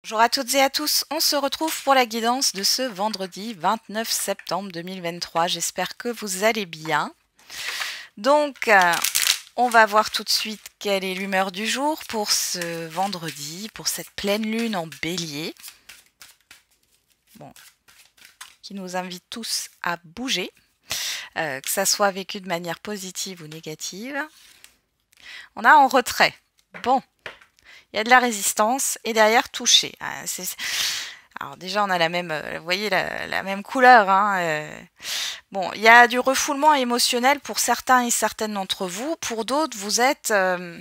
Bonjour à toutes et à tous, on se retrouve pour la guidance de ce vendredi 29 septembre 2023. J'espère que vous allez bien. Donc, on va voir tout de suite quelle est l'humeur du jour pour ce vendredi, pour cette pleine lune en bélier. Bon, qui nous invite tous à bouger, que ça soit vécu de manière positive ou négative. On a en retrait. Bon, il y a de la résistance et derrière touché. Alors déjà, on a la même, vous voyez, la même couleur. Hein, bon, il y a du refoulement émotionnel pour certains et certaines d'entre vous. Pour d'autres, vous êtes... alors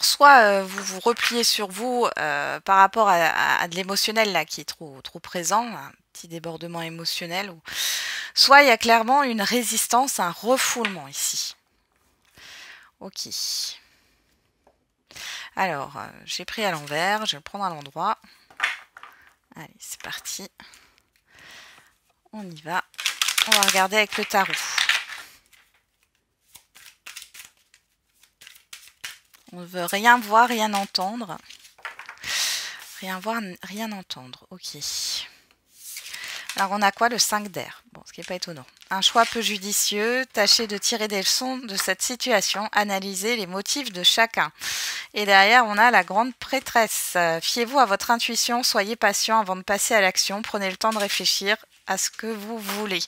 soit vous vous repliez sur vous par rapport à de l'émotionnel là qui est trop présent, un petit débordement émotionnel, ou soit il y a clairement une résistance, un refoulement ici. Ok. Alors, j'ai pris à l'envers, je vais le prendre à l'endroit. Allez, c'est parti. On y va. On va regarder avec le tarot. On ne veut rien voir, rien entendre. Rien voir, rien entendre. Ok. Alors, on a quoi? Le 5 d'air. Bon, ce qui n'est pas étonnant. Un choix peu judicieux. Tâchez de tirer des leçons de cette situation. Analysez les motifs de chacun. Et derrière, on a la grande prêtresse. Fiez-vous à votre intuition. Soyez patient avant de passer à l'action. Prenez le temps de réfléchir à ce que vous voulez.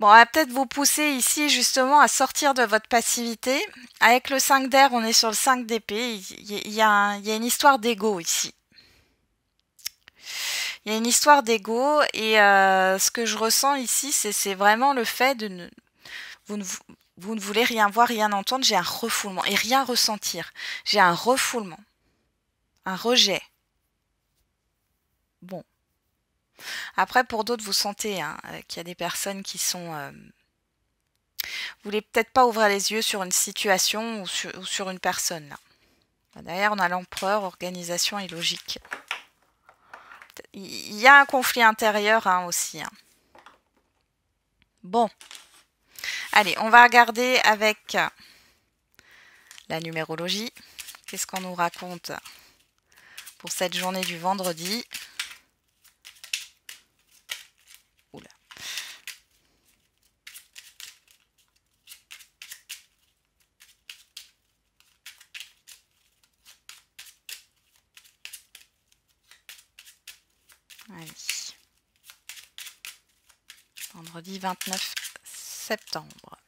Bon, on va peut-être vous pousser ici justement à sortir de votre passivité. Avec le 5 d'air, on est sur le 5 d'épée. Il y a une histoire d'ego ici. Il y a une histoire d'ego et ce que je ressens ici, c'est vraiment le fait de vous ne voulez rien voir, rien entendre. J'ai un refoulement et rien ressentir. J'ai un refoulement, un rejet. Bon. Après, pour d'autres, vous sentez hein, qu'il y a des personnes qui sont... vous voulez peut-être pas ouvrir les yeux sur une situation ou sur une personne. Là. Derrière, on a l'empereur, organisation et logique. Il y a un conflit intérieur hein, aussi. Hein. Bon. Allez, on va regarder avec la numérologie. Qu'est-ce qu'on nous raconte pour cette journée du vendredi? Oula. Allez. Vendredi 29 septembre.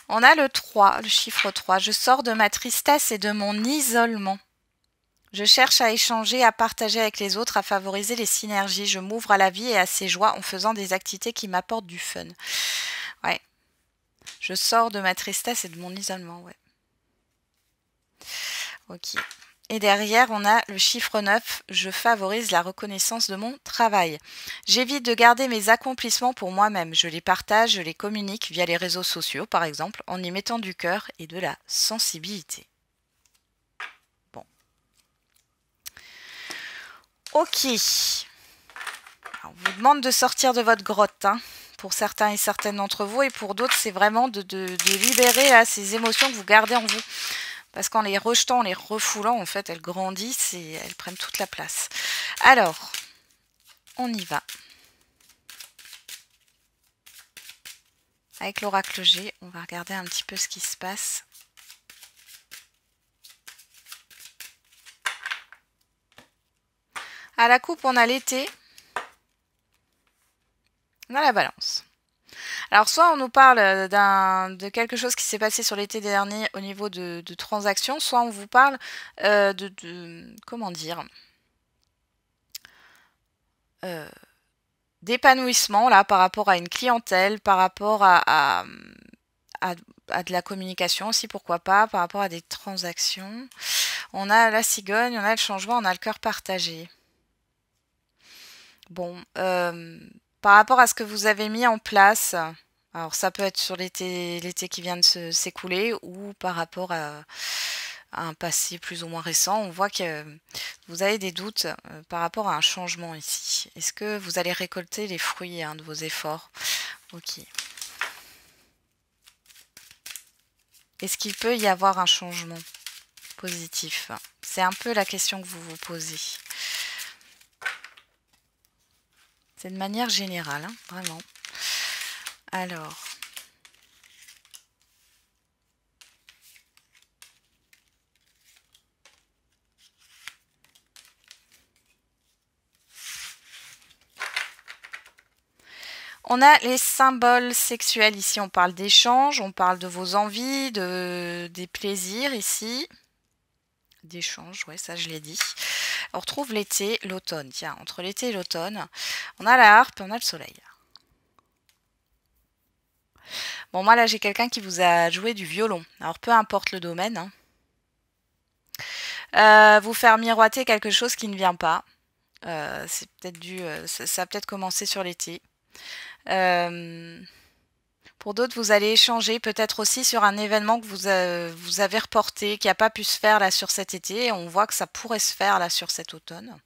On a le 3, le chiffre 3. Je sors de ma tristesse et de mon isolement. Je cherche à échanger, à partager avec les autres, à favoriser les synergies. Je m'ouvre à la vie et à ses joies en faisant des activités qui m'apportent du fun. Ouais. Je sors de ma tristesse et de mon isolement, ouais. Ok. Et derrière, on a le chiffre 9. Je favorise la reconnaissance de mon travail. J'évite de garder mes accomplissements pour moi-même. Je les partage, je les communique via les réseaux sociaux, par exemple, en y mettant du cœur et de la sensibilité. Bon. Ok. Alors, on vous demande de sortir de votre grotte, hein, pour certains et certaines d'entre vous, et pour d'autres, c'est vraiment de libérer là, ces émotions que vous gardez en vous. Parce qu'en les rejetant, en les refoulant, en fait, elles grandissent et elles prennent toute la place. Alors, on y va. Avec l'oracle G, on va regarder un petit peu ce qui se passe. À la coupe, on a l'été. On a la balance. Alors, soit on nous parle de quelque chose qui s'est passé sur l'été dernier au niveau de transactions, soit on vous parle comment dire, d'épanouissement là par rapport à une clientèle, par rapport à de la communication aussi, pourquoi pas, par rapport à des transactions. On a la cigogne, on a le changement, on a le cœur partagé. Bon, par rapport à ce que vous avez mis en place, alors ça peut être sur l'été qui vient de s'écouler ou par rapport à un passé plus ou moins récent, on voit que vous avez des doutes par rapport à un changement ici. Est-ce que vous allez récolter les fruits hein, de vos efforts? Ok. Est-ce qu'il peut y avoir un changement positif? C'est un peu la question que vous vous posez. C'est de manière générale, hein, vraiment. Alors... On a les symboles sexuels ici, on parle d'échange, on parle de vos envies, des plaisirs ici. D'échange, ouais, ça je l'ai dit. On retrouve l'été, l'automne. Tiens, entre l'été et l'automne, on a la harpe et on a le soleil. Bon, moi là j'ai quelqu'un qui vous a joué du violon. Alors peu importe le domaine. Hein. Vous faire miroiter quelque chose qui ne vient pas. C'est peut-être dû. Ça a peut-être commencé sur l'été. Pour d'autres, vous allez échanger peut-être aussi sur un événement que vous avez reporté, qui n'a pas pu se faire là sur cet été. Et on voit que ça pourrait se faire là sur cet automne.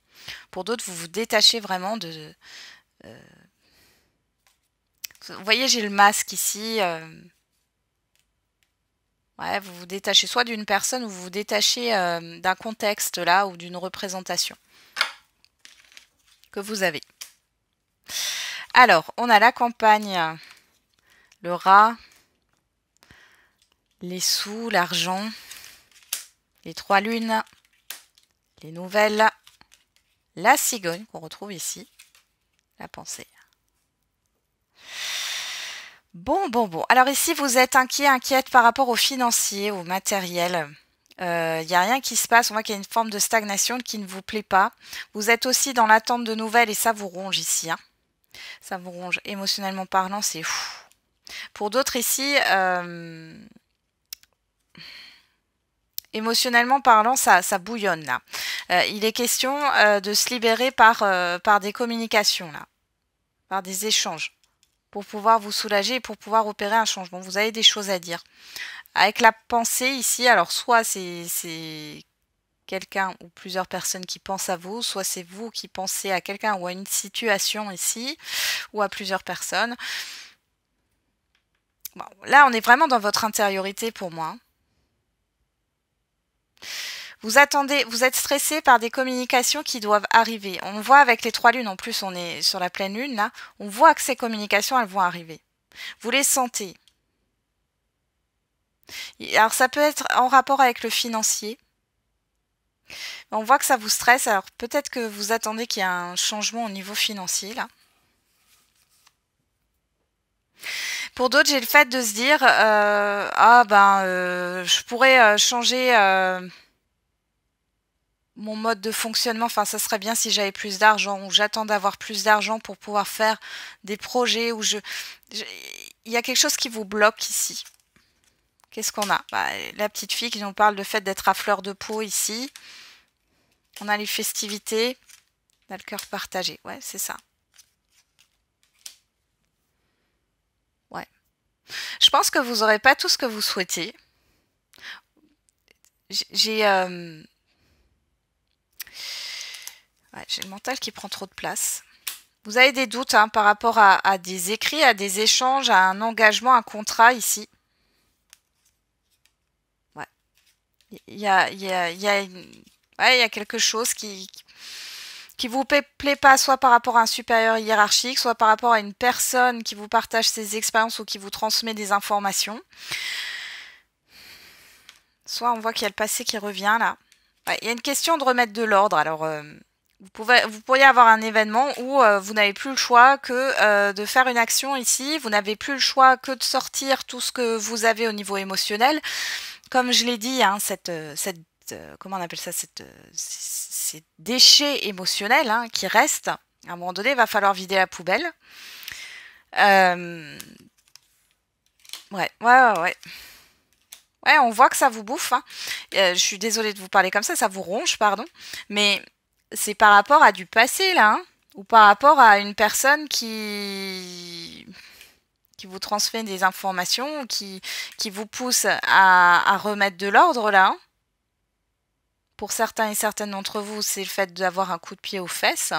Pour d'autres, vous vous détachez vraiment de... Vous voyez, j'ai le masque ici. Ouais, vous vous détachez soit d'une personne ou vous vous détachez d'un contexte là ou d'une représentation que vous avez. Alors, on a la campagne, le rat, les sous, l'argent, les trois lunes, les nouvelles, la cigogne qu'on retrouve ici, la pensée. Bon. Alors ici, vous êtes inquiète par rapport au financier, au matériel. Il n'y a rien qui se passe. On voit qu'il y a une forme de stagnation qui ne vous plaît pas. Vous êtes aussi dans l'attente de nouvelles et ça vous ronge ici. Hein. Ça vous ronge. Émotionnellement parlant, c'est fou. Pour d'autres ici, émotionnellement parlant, ça bouillonne là. Il est question de se libérer par des communications là, par des échanges, pour pouvoir vous soulager et pour pouvoir opérer un changement. Vous avez des choses à dire. Avec la pensée ici, alors soit c'est quelqu'un ou plusieurs personnes qui pensent à vous, soit c'est vous qui pensez à quelqu'un ou à une situation ici, ou à plusieurs personnes. Bon, là, on est vraiment dans votre intériorité pour moi. Vous attendez, vous êtes stressé par des communications qui doivent arriver. On voit avec les trois lunes, en plus on est sur la pleine lune là, on voit que ces communications elles vont arriver. Vous les sentez. Alors ça peut être en rapport avec le financier. On voit que ça vous stresse, alors peut-être que vous attendez qu'il y ait un changement au niveau financier là. Pour d'autres, j'ai le fait de se dire je pourrais changer mon mode de fonctionnement. Enfin, ça serait bien si j'avais plus d'argent ou j'attends d'avoir plus d'argent pour pouvoir faire des projets où il y a quelque chose qui vous bloque ici. Qu'est-ce qu'on a? La petite fille qui nous parle de fait d'être à fleur de peau ici. On a les festivités. On a le cœur partagé. Ouais, c'est ça. Ouais. Je pense que vous n'aurez pas tout ce que vous souhaitez. J'ai le mental qui prend trop de place. Vous avez des doutes hein, par rapport à des écrits, à des échanges, à un engagement, un contrat ici. Ouais. Il y a quelque chose qui vous plaît pas, soit par rapport à un supérieur hiérarchique, soit par rapport à une personne qui vous partage ses expériences ou qui vous transmet des informations. Soit on voit qu'il y a le passé qui revient là. Ouais, il y a une question de remettre de l'ordre. Alors, vous pourriez avoir un événement où vous n'avez plus le choix que de faire une action ici. Vous n'avez plus le choix que de sortir tout ce que vous avez au niveau émotionnel. Comme je l'ai dit, hein, comment on appelle ça, ces déchets émotionnels hein, qui restent. À un moment donné, il va falloir vider la poubelle. Ouais. Ouais, on voit que ça vous bouffe. Hein. Je suis désolée de vous parler comme ça vous ronge, pardon. Mais c'est par rapport à du passé, là. Hein, ou par rapport à une personne qui vous transmet des informations, qui vous pousse à remettre de l'ordre, là. Hein. Pour certains et certaines d'entre vous, c'est le fait d'avoir un coup de pied aux fesses.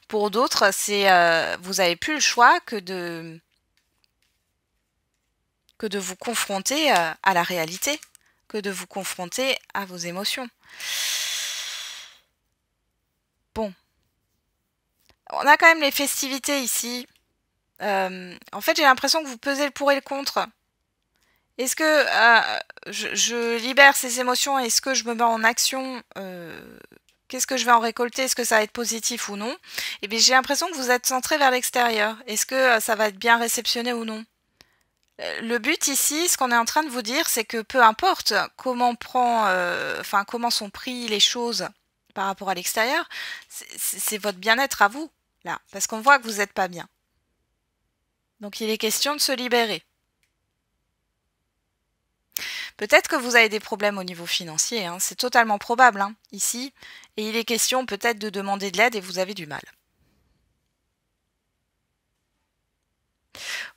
Pour d'autres, c'est vous n'avez plus le choix que de vous confronter à la réalité, que de vous confronter à vos émotions. Bon. On a quand même les festivités ici. En fait, j'ai l'impression que vous pesez le pour et le contre. Est-ce que je libère ces émotions? Est-ce que je me mets en action? Qu'est-ce que je vais en récolter? Est-ce que ça va être positif ou non? Eh bien, j'ai l'impression que vous êtes centré vers l'extérieur. Est-ce que ça va être bien réceptionné ou non? Le but ici, ce qu'on est en train de vous dire, c'est que peu importe comment comment sont pris les choses par rapport à l'extérieur, c'est votre bien-être à vous, là, parce qu'on voit que vous n'êtes pas bien. Donc il est question de se libérer. Peut-être que vous avez des problèmes au niveau financier, hein, c'est totalement probable, hein, ici, et il est question peut-être de demander de l'aide et vous avez du mal.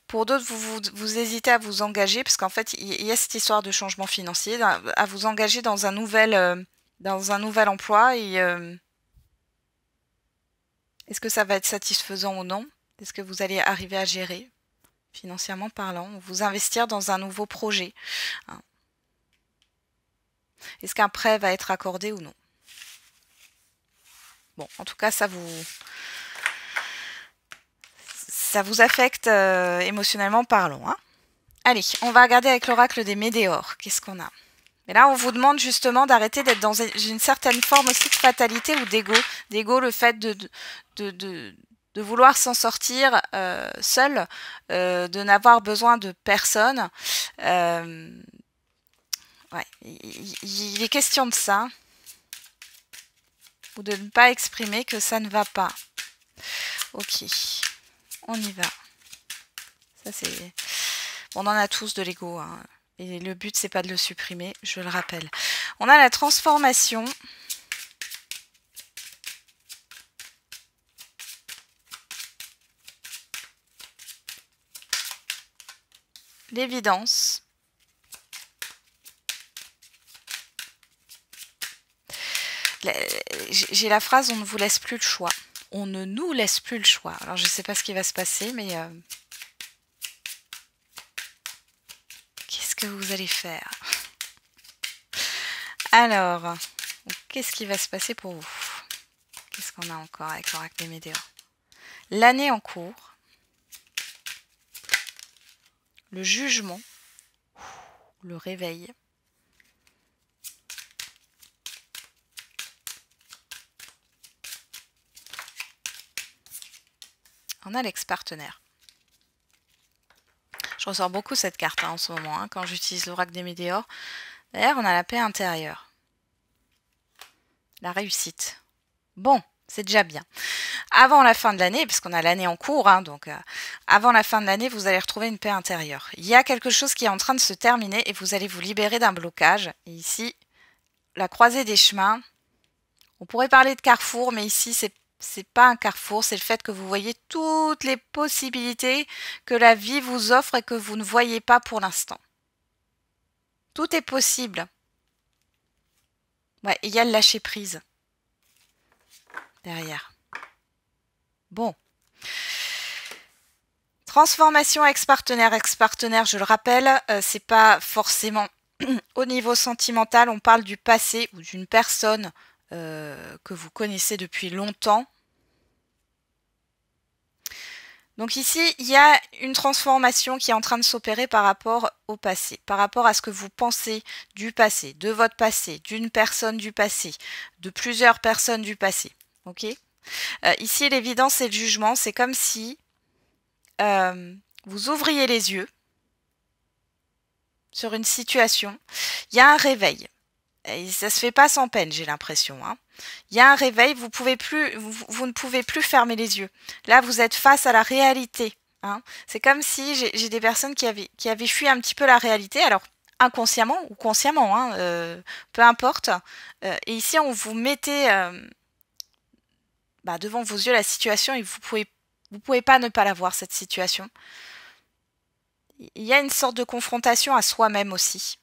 Pour d'autres, vous hésitez à vous engager, parce qu'en fait, il y a cette histoire de changement financier, à vous engager dans un nouvel emploi. Et est-ce que ça va être satisfaisant ou non? Est-ce que vous allez arriver à gérer, financièrement parlant, vous investir dans un nouveau projet, hein? Est-ce qu'un prêt va être accordé ou non? Bon, en tout cas, ça vous affecte émotionnellement parlant, hein. Allez, on va regarder avec l'oracle des météores. Qu'est-ce qu'on a? Mais là, on vous demande justement d'arrêter d'être dans une certaine forme aussi de fatalité ou d'ego. D'ego, le fait de vouloir s'en sortir seul, de n'avoir besoin de personne. Ouais, il est question de ça. Ou de ne pas exprimer que ça ne va pas. Ok, on y va. Ça, c'est... On en a tous de l'ego, hein. Et le but, c'est pas de le supprimer, je le rappelle. On a la transformation. L'évidence. J'ai la phrase « on ne vous laisse plus le choix ». On ne nous laisse plus le choix. Alors, je ne sais pas ce qui va se passer, mais... qu'est-ce que vous allez faire? Alors, qu'est-ce qui va se passer pour vous? Qu'est-ce qu'on a encore avec l'oracle des météores? L'année en cours. Le jugement. Le réveil. On a l'ex-partenaire. Je ressors beaucoup cette carte en ce moment, hein, quand j'utilise l'oracle des météores. D'ailleurs, on a la paix intérieure. La réussite. Bon, c'est déjà bien. Avant la fin de l'année, parce qu'on a l'année en cours, hein, donc avant la fin de l'année, vous allez retrouver une paix intérieure. Il y a quelque chose qui est en train de se terminer et vous allez vous libérer d'un blocage. Et ici, la croisée des chemins. On pourrait parler de carrefour, mais ici, c'est pas un carrefour, c'est le fait que vous voyez toutes les possibilités que la vie vous offre et que vous ne voyez pas pour l'instant. Tout est possible. Ouais, il y a le lâcher prise derrière. Bon. Transformation ex-partenaire. Ex-partenaire, je le rappelle, c'est pas forcément au niveau sentimental. On parle du passé ou d'une personne que vous connaissez depuis longtemps. Donc ici, il y a une transformation qui est en train de s'opérer par rapport au passé, par rapport à ce que vous pensez du passé, de votre passé, d'une personne du passé, de plusieurs personnes du passé. Ok? Ici, l'évidence et le jugement, c'est comme si vous ouvriez les yeux sur une situation. Il y a un réveil. Et ça se fait pas sans peine, j'ai l'impression, hein. Il y a un réveil, vous ne pouvez plus fermer les yeux. Là, vous êtes face à la réalité, hein. C'est comme si j'ai des personnes qui avaient fui un petit peu la réalité, alors inconsciemment ou consciemment, hein, peu importe. Et ici, on vous mettait devant vos yeux la situation et vous pouvez pas ne pas la voir, cette situation. Il y a une sorte de confrontation à soi-même aussi.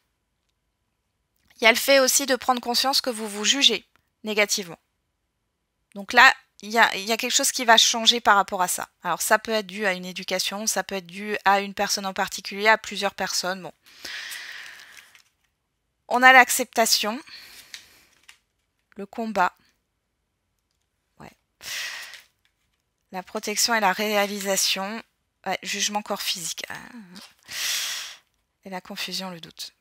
Il y a le fait aussi de prendre conscience que vous vous jugez négativement. Donc là, il y a quelque chose qui va changer par rapport à ça. Alors ça peut être dû à une éducation, ça peut être dû à une personne en particulier, à plusieurs personnes. Bon. On a l'acceptation, le combat, ouais. La protection et la réalisation, ouais, jugement corps physique, et la confusion, le doute.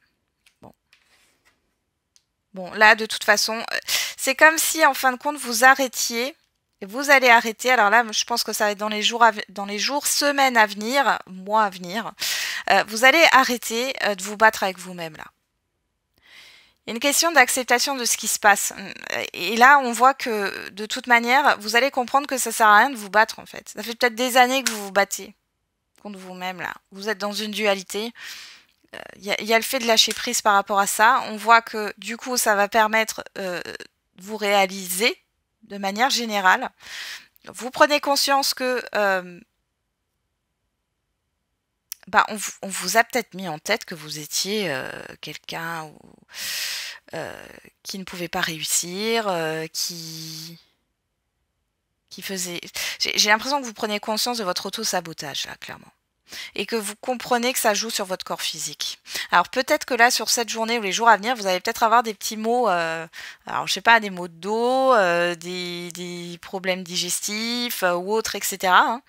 Bon, là, de toute façon, c'est comme si, en fin de compte, vous arrêtiez. Vous allez arrêter. Alors là, je pense que ça va être dans les jours, semaines à venir, mois à venir. Vous allez arrêter de vous battre avec vous-même, là. Il y a une question d'acceptation de ce qui se passe. Et là, on voit que, de toute manière, vous allez comprendre que ça sert à rien de vous battre, en fait. Ça fait peut-être des années que vous vous battez contre vous-même, là. Vous êtes dans une dualité. Il y a le fait de lâcher prise par rapport à ça. On voit que du coup, ça va permettre de vous réaliser de manière générale. Vous prenez conscience que on vous a peut-être mis en tête que vous étiez quelqu'un qui ne pouvait pas réussir, qui faisait... J'ai l'impression que vous prenez conscience de votre auto-sabotage, là, clairement. Et que vous comprenez que ça joue sur votre corps physique. Alors peut-être que là, sur cette journée ou les jours à venir, vous allez peut-être avoir des petits mots, alors je sais pas, des maux de dos, des problèmes digestifs ou autres, etc. Hein.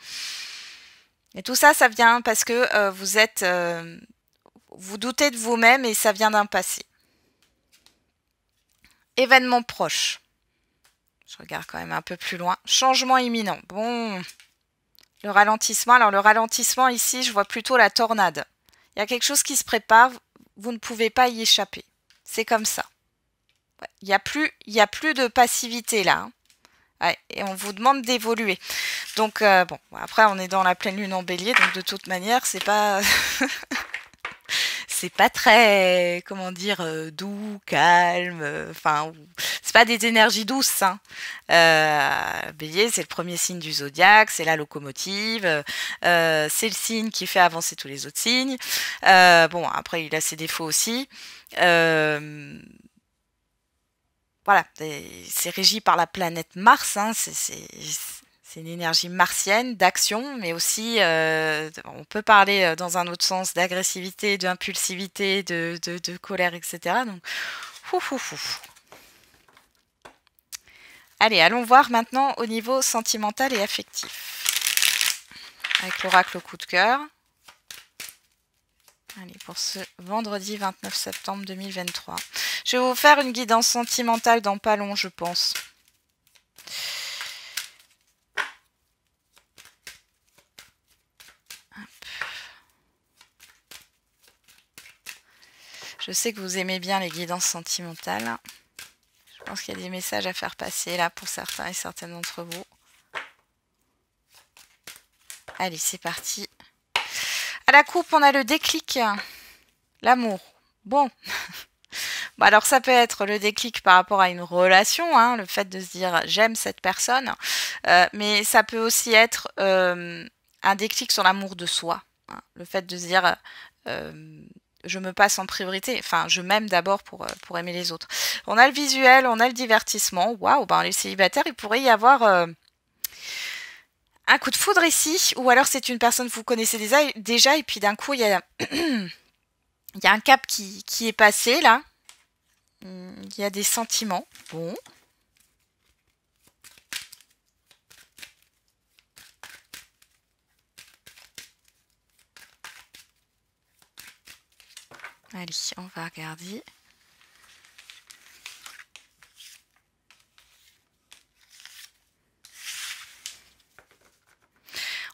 Et tout ça, ça vient parce que vous doutez de vous-même et ça vient d'un passé. Événement proche. Je regarde quand même un peu plus loin. Changement imminent. Bon... Le ralentissement, alors le ralentissement ici, je vois plutôt la tornade. Il y a quelque chose qui se prépare, vous ne pouvez pas y échapper. C'est comme ça. Ouais. Il y a plus de passivité là. Hein. Ouais. Et on vous demande d'évoluer. Donc, bon, après on est dans la pleine lune en bélier, donc de toute manière, c'est pas... c'est pas très, comment dire, doux, calme, enfin, c'est pas des énergies douces. Hein. Bélier, c'est le premier signe du zodiaque, c'est la locomotive, c'est le signe qui fait avancer tous les autres signes. Bon, après, il a ses défauts aussi. Voilà, c'est régi par la planète Mars, hein, c'est une énergie martienne, d'action, mais aussi, on peut parler dans un autre sens d'agressivité, d'impulsivité, de colère, etc. Donc, Allez, allons voir maintenant au niveau sentimental et affectif. Avec l'oracle coup de cœur. Allez, pour ce vendredi 29 septembre 2023. Je vais vous faire une guidance sentimentale dans pas long, je pense. Je sais que vous aimez bien les guidances sentimentales. Je pense qu'il y a des messages à faire passer là pour certains et certaines d'entre vous. Allez, c'est parti. À la coupe, on a le déclic. L'amour. Bon. Bon, alors ça peut être le déclic par rapport à une relation, hein, le fait de se dire j'aime cette personne. Mais ça peut aussi être un déclic sur l'amour de soi. Hein, le fait de se dire... je me passe en priorité, enfin je m'aime d'abord pour aimer les autres. On a le visuel, on a le divertissement, waouh, ben les célibataires, il pourrait y avoir un coup de foudre ici, ou alors c'est une personne que vous connaissez déjà et puis d'un coup il y a, il y a un cap qui est passé là, il y a des sentiments, bon. Allez, on va regarder.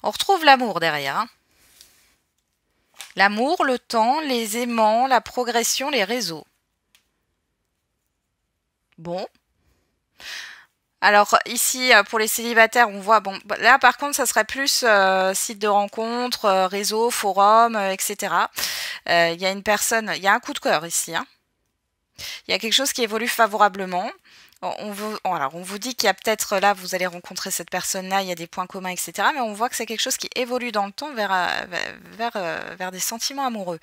On retrouve l'amour derrière. Hein. L'amour, le temps, les aimants, la progression, les réseaux. Bon. Alors ici, pour les célibataires, on voit, bon, là par contre, ça serait plus site de rencontre, réseau, forum, etc. Il y a une personne, il y a un coup de cœur ici. Hein. Il y a quelque chose qui évolue favorablement. On vous dit qu'il y a peut-être, là, vous allez rencontrer cette personne-là, il y a des points communs, etc. Mais on voit que c'est quelque chose qui évolue dans le temps vers des sentiments amoureux.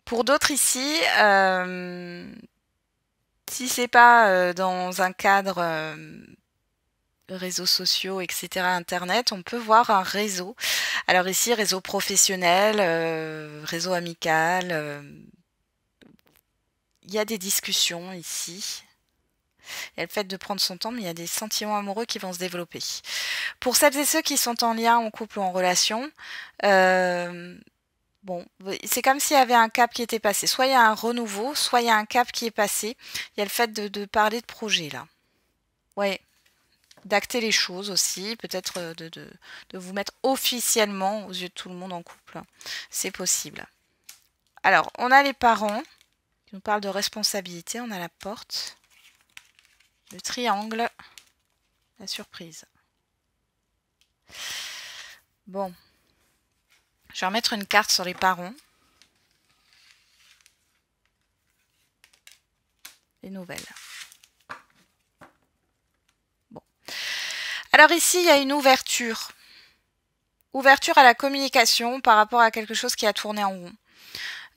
Pour d'autres ici, si c'est pas dans un cadre réseaux sociaux, etc., Internet, on peut voir un réseau. Alors ici, réseau professionnel, réseau amical. Il y a des discussions ici. Il y a le fait de prendre son temps, mais il y a des sentiments amoureux qui vont se développer. Pour celles et ceux qui sont en lien, en couple ou en relation, bon, c'est comme s'il y avait un cap qui était passé. Soit il y a un renouveau, soit il y a un cap qui est passé. Il y a le fait de parler de projet là. Ouais, d'acter les choses aussi, peut-être de vous mettre officiellement aux yeux de tout le monde en couple. C'est possible. Alors, on a les parents qui nous parlent de responsabilité. On a la porte, le triangle, la surprise. Bon. Je vais remettre une carte sur les parents. Les nouvelles. Bon. Alors ici, il y a une ouverture. Ouverture à la communication par rapport à quelque chose qui a tourné en rond.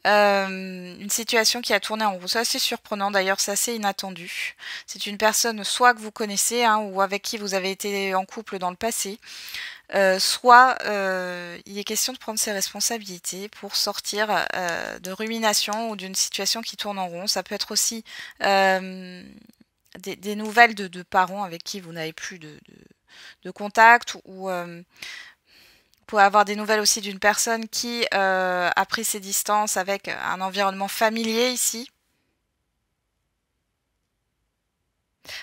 Une situation qui a tourné en rond. C'est assez surprenant, d'ailleurs c'est assez inattendu. C'est une personne soit que vous connaissez hein, ou avec qui vous avez été en couple dans le passé, soit il est question de prendre ses responsabilités pour sortir de rumination ou d'une situation qui tourne en rond. Ça peut être aussi des nouvelles de parents avec qui vous n'avez plus de contact ou vous pouvez avoir des nouvelles aussi d'une personne qui a pris ses distances avec un environnement familier ici.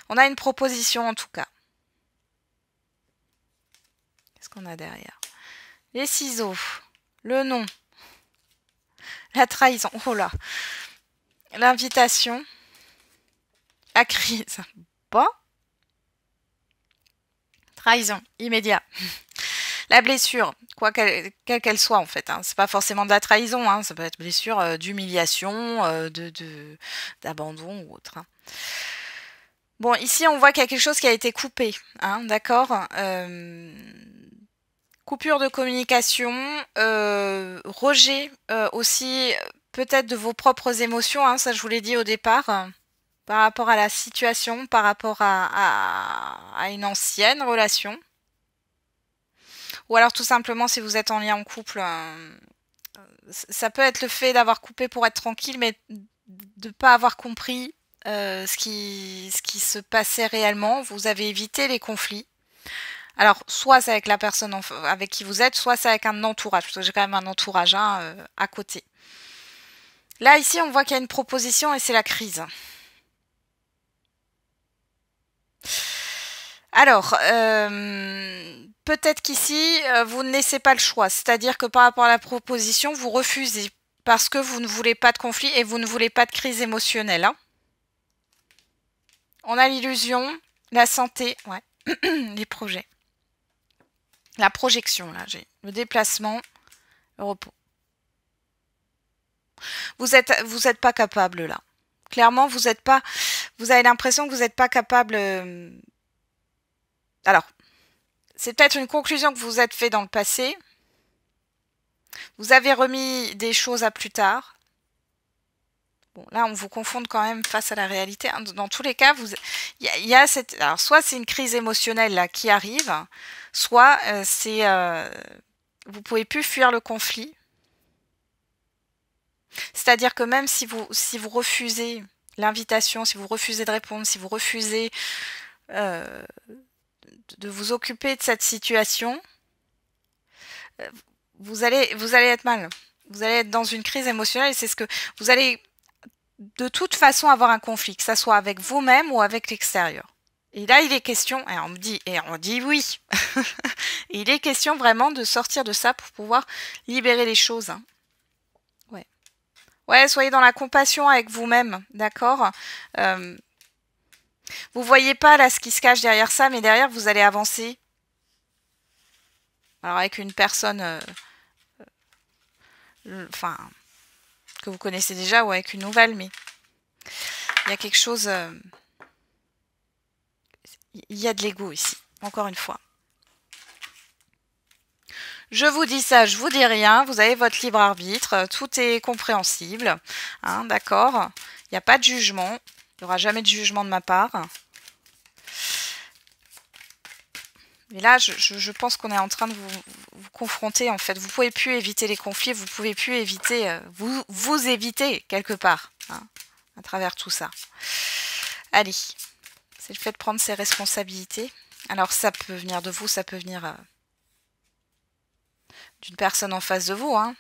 On a une proposition en tout cas. Qu'est-ce qu'on a derrière? Les ciseaux, le nom, la trahison, oh là, l'invitation, la crise, bon, trahison, immédiat. La blessure, quoi quelle qu'elle soit en fait, hein. C'est pas forcément de la trahison, hein. Ça peut être blessure d'humiliation, d'abandon ou autre. Hein. Bon, ici on voit qu'il y a quelque chose qui a été coupé, hein, d'accord coupure de communication, rejet aussi peut-être de vos propres émotions, hein, ça je vous l'ai dit au départ, par rapport à la situation, par rapport à une ancienne relation. Ou alors tout simplement si vous êtes en lien en couple, ça peut être le fait d'avoir coupé pour être tranquille, mais de ne pas avoir compris ce qui se passait réellement. Vous avez évité les conflits. Alors, soit c'est avec la personne avec qui vous êtes, soit c'est avec un entourage, parce que j'ai quand même un entourage hein, à côté. Là, ici, on voit qu'il y a une proposition et c'est la crise. Alors, peut-être qu'ici, vous ne laissez pas le choix. C'est-à-dire que par rapport à la proposition, vous refusez parce que vous ne voulez pas de conflit et vous ne voulez pas de crise émotionnelle. Hein. On a l'illusion, la santé, ouais, les projets. La projection, là, j'ai le déplacement, le repos. Vous êtes pas capable, là. Clairement, vous avez l'impression que vous n'êtes pas capable... Alors, c'est peut-être une conclusion que vous vous êtes fait dans le passé. Vous avez remis des choses à plus tard. Bon, là, on vous confonde quand même face à la réalité. Dans tous les cas, il y a cette... Alors, soit c'est une crise émotionnelle là, qui arrive, soit vous pouvez plus fuir le conflit. C'est-à-dire que même si vous refusez l'invitation, si vous refusez de répondre, si vous refusez de vous occuper de cette situation, vous allez être mal. Vous allez être dans une crise émotionnelle et c'est ce que vous allez de toute façon avoir un conflit, que ça soit avec vous-même ou avec l'extérieur. Et là, il est question, et on dit oui, il est question vraiment de sortir de ça pour pouvoir libérer les choses. Hein. Ouais. Ouais, soyez dans la compassion avec vous-même, d'accord vous voyez pas là ce qui se cache derrière ça, mais derrière, vous allez avancer. Alors avec une personne... enfin... que vous connaissez déjà ou avec une nouvelle, mais il y a quelque chose... il y a de l'ego ici, encore une fois. Je vous dis ça, je vous dis rien, vous avez votre libre arbitre, tout est compréhensible, hein, d'accord. Il n'y a pas de jugement, il n'y aura jamais de jugement de ma part. Mais là, je pense qu'on est en train de vous confronter, en fait. Vous pouvez plus éviter les conflits, vous pouvez plus éviter, vous éviter quelque part, hein, à travers tout ça. Allez, c'est le fait de prendre ses responsabilités. Alors, ça peut venir de vous, ça peut venir d'une personne en face de vous, hein,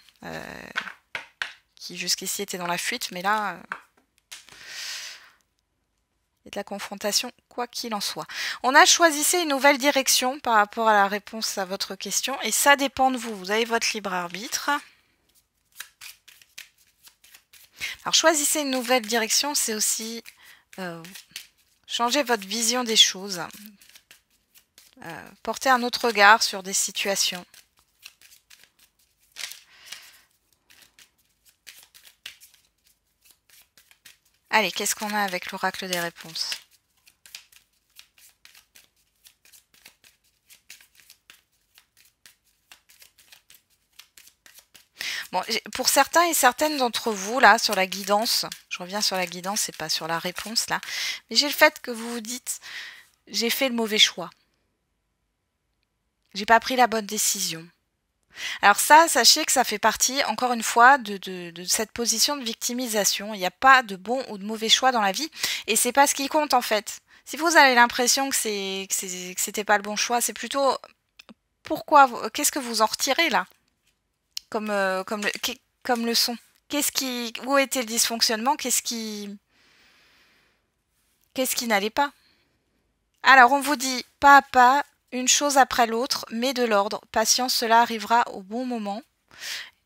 qui jusqu'ici était dans la fuite, mais là... et de la confrontation, quoi qu'il en soit. On a choisi une nouvelle direction par rapport à la réponse à votre question, et ça dépend de vous. Vous avez votre libre arbitre. Alors, choisissez une nouvelle direction, c'est aussi changer votre vision des choses, porter un autre regard sur des situations. Allez, qu'est-ce qu'on a avec l'oracle des réponses? Bon, pour certains et certaines d'entre vous, là, sur la guidance, je reviens sur la guidance et pas sur la réponse, là, mais j'ai le fait que vous vous dites, j'ai fait le mauvais choix. J'ai pas pris la bonne décision. Alors ça, sachez que ça fait partie, encore une fois, de cette position de victimisation. Il n'y a pas de bon ou de mauvais choix dans la vie, et c'est pas ce qui compte, en fait. Si vous avez l'impression que c'était pas le bon choix, c'est plutôt pourquoi, qu'est-ce que vous en retirez, là, comme leçon. Où était le dysfonctionnement? Qu'est-ce qui n'allait pas? Alors, on vous dit pas à pas, une chose après l'autre, mais de l'ordre. Patience, cela arrivera au bon moment.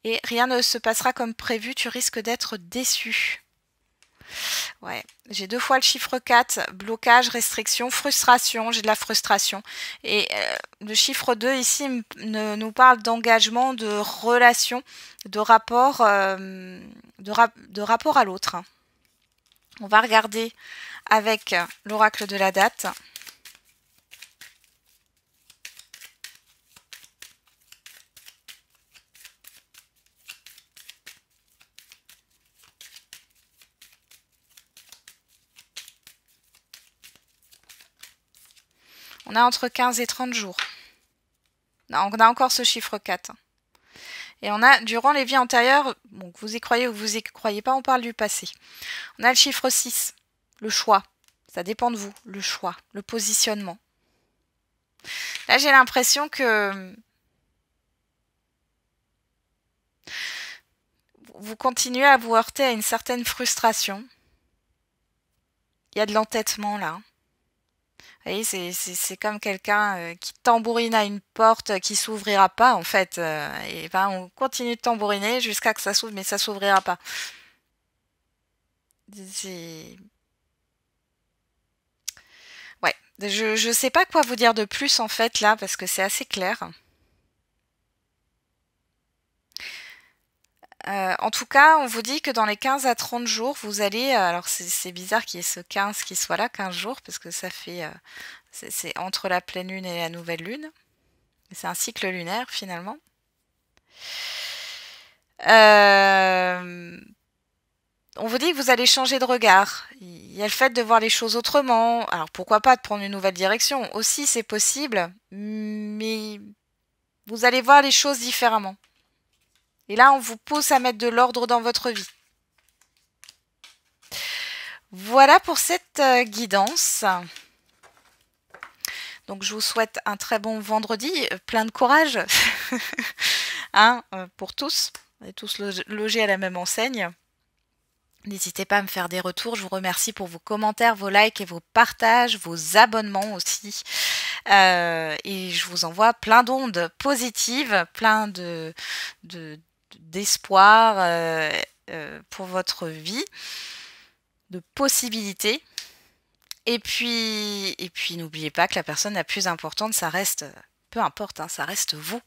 Et rien ne se passera comme prévu, tu risques d'être déçu. Ouais, j'ai 2 fois le chiffre 4, blocage, restriction, frustration, j'ai de la frustration. Et le chiffre 2 ici nous parle d'engagement, de relation, de rapport à l'autre. On va regarder avec l'oracle de la date. On a entre 15 et 30 jours. Non, on a encore ce chiffre 4. Et on a, durant les vies antérieures, bon, que vous y croyez ou que vous y croyez pas, on parle du passé. On a le chiffre 6, le choix. Ça dépend de vous, le choix, le positionnement. Là, j'ai l'impression que vous continuez à vous heurter à une certaine frustration. Il y a de l'entêtement là. Vous voyez, c'est comme quelqu'un qui tambourine à une porte qui s'ouvrira pas, en fait. Et ben, on continue de tambouriner jusqu'à que ça s'ouvre, mais ça s'ouvrira pas. Ouais, je sais pas quoi vous dire de plus, en fait, là, parce que c'est assez clair. En tout cas, on vous dit que dans les 15 à 30 jours, vous allez... alors, c'est bizarre qu'il y ait ce 15 qui soit là, 15 jours, parce que ça fait... c'est entre la pleine lune et la nouvelle lune. C'est un cycle lunaire, finalement. On vous dit que vous allez changer de regard. Il y a le fait de voir les choses autrement. Alors, pourquoi pas de prendre une nouvelle direction? Aussi, c'est possible, mais vous allez voir les choses différemment. Et là, on vous pousse à mettre de l'ordre dans votre vie. Voilà pour cette guidance. Donc, je vous souhaite un très bon vendredi, plein de courage hein, pour tous. On est tous logés à la même enseigne. N'hésitez pas à me faire des retours. Je vous remercie pour vos commentaires, vos likes et vos partages, vos abonnements aussi. Et je vous envoie plein d'ondes positives, plein d'espoir pour votre vie, de possibilités. Et puis n'oubliez pas que la personne la plus importante, ça reste, peu importe, hein, ça reste vous.